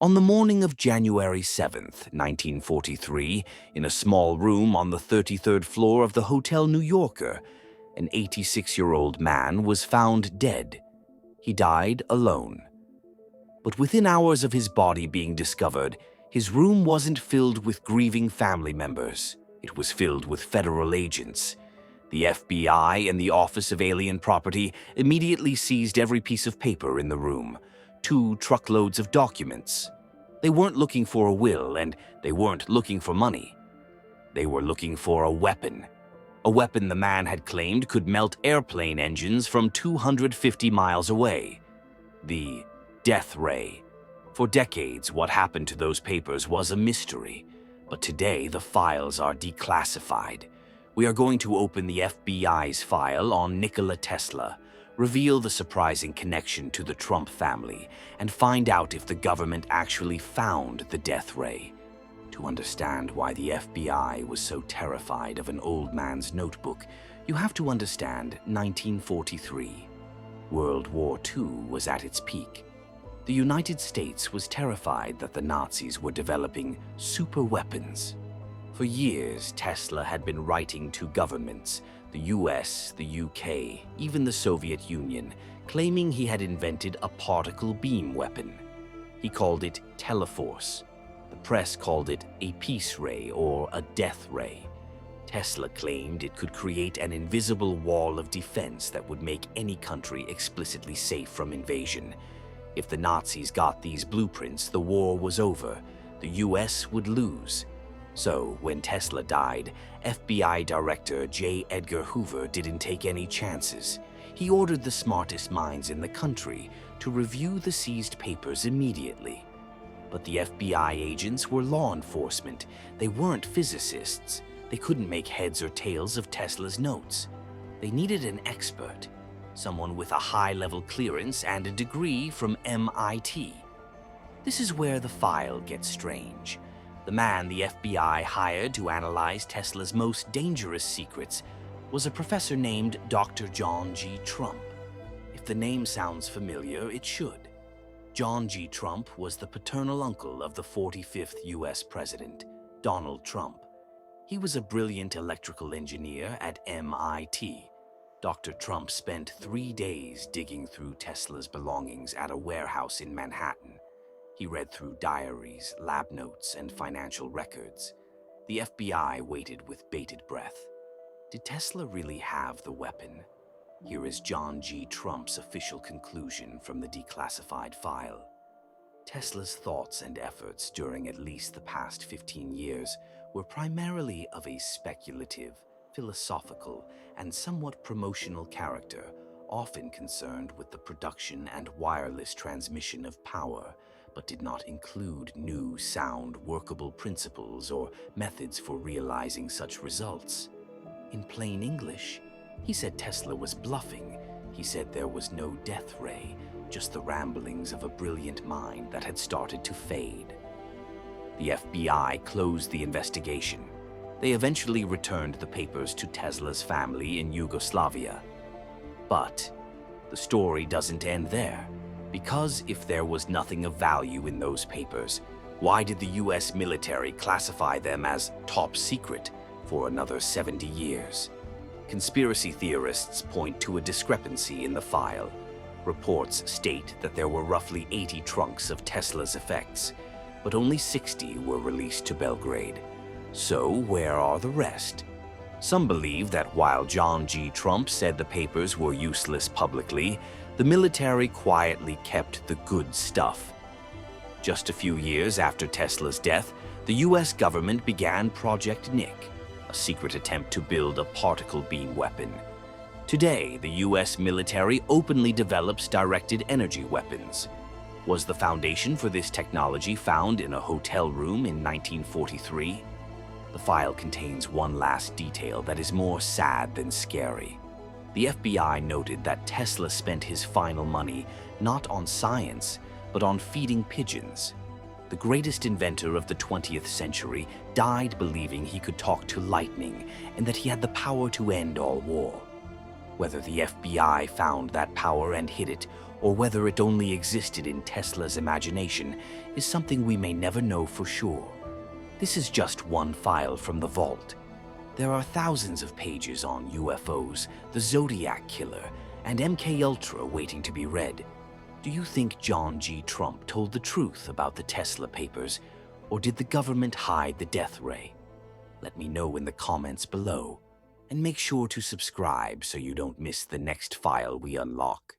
On the morning of January 7th, 1943, in a small room on the 33rd floor of the Hotel New Yorker, an 86-year-old man was found dead. He died alone. But within hours of his body being discovered, his room wasn't filled with grieving family members. It was filled with federal agents. The FBI and the Office of Alien Property immediately seized every piece of paper in the room, 2 truckloads of documents. They weren't looking for a will, and they weren't looking for money. They were looking for a weapon the man had claimed could melt airplane engines from 250 miles away. The death ray. For decades, what happened to those papers was a mystery, but today the files are declassified. We are going to open the FBI's file on Nikola Tesla, reveal the surprising connection to the Trump family, and find out if the government actually found the death ray. To understand why the FBI was so terrified of an old man's notebook, you have to understand 1943. World War II was at its peak. The United States was terrified that the Nazis were developing super weapons. For years, Tesla had been writing to governments, the US, the UK, even the Soviet Union, claiming he had invented a particle beam weapon. He called it Teleforce. The press called it a peace ray or a death ray. Tesla claimed it could create an invisible wall of defense that would make any country explicitly safe from invasion. If the Nazis got these blueprints, the war was over. The US would lose. So, when Tesla died, FBI Director J. Edgar Hoover didn't take any chances. He ordered the smartest minds in the country to review the seized papers immediately. But the FBI agents were law enforcement. They weren't physicists. They couldn't make heads or tails of Tesla's notes. They needed an expert, someone with a high-level clearance and a degree from MIT. This is where the file gets strange. The man the FBI hired to analyze Tesla's most dangerous secrets was a professor named Dr. John G. Trump. If the name sounds familiar, it should. John G. Trump was the paternal uncle of the 45th U.S. President, Donald Trump. He was a brilliant electrical engineer at MIT. Dr. Trump spent 3 days digging through Tesla's belongings at a warehouse in Manhattan. He read through diaries, lab notes, and financial records. The FBI waited with bated breath. Did Tesla really have the weapon? Here is John G. Trump's official conclusion from the declassified file. Tesla's thoughts and efforts during at least the past 15 years were primarily of a speculative, philosophical, and somewhat promotional character, often concerned with the production and wireless transmission of power, but did not include new, sound, workable principles or methods for realizing such results. In plain English, he said Tesla was bluffing. He said there was no death ray, just the ramblings of a brilliant mind that had started to fade. The FBI closed the investigation. They eventually returned the papers to Tesla's family in Yugoslavia. But the story doesn't end there, because if there was nothing of value in those papers, why did the US military classify them as top secret for another 70 years? Conspiracy theorists point to a discrepancy in the file. Reports state that there were roughly 80 trunks of Tesla's effects, but only 60 were released to Belgrade. So where are the rest? Some believe that while John G. Trump said the papers were useless publicly, the military quietly kept the good stuff. Just a few years after Tesla's death, the US government began Project Nick, a secret attempt to build a particle beam weapon. Today, the US military openly develops directed energy weapons. Was the foundation for this technology found in a hotel room in 1943? The file contains one last detail that is more sad than scary. The FBI noted that Tesla spent his final money not on science, but on feeding pigeons. The greatest inventor of the 20th century died believing he could talk to lightning and that he had the power to end all war. Whether the FBI found that power and hid it, or whether it only existed in Tesla's imagination is something we may never know for sure. This is just one file from the vault. There are thousands of pages on UFOs, the Zodiac Killer, and MK Ultra waiting to be read. Do you think John G. Trump told the truth about the Tesla papers, or did the government hide the death ray? Let me know in the comments below, and make sure to subscribe so you don't miss the next file we unlock.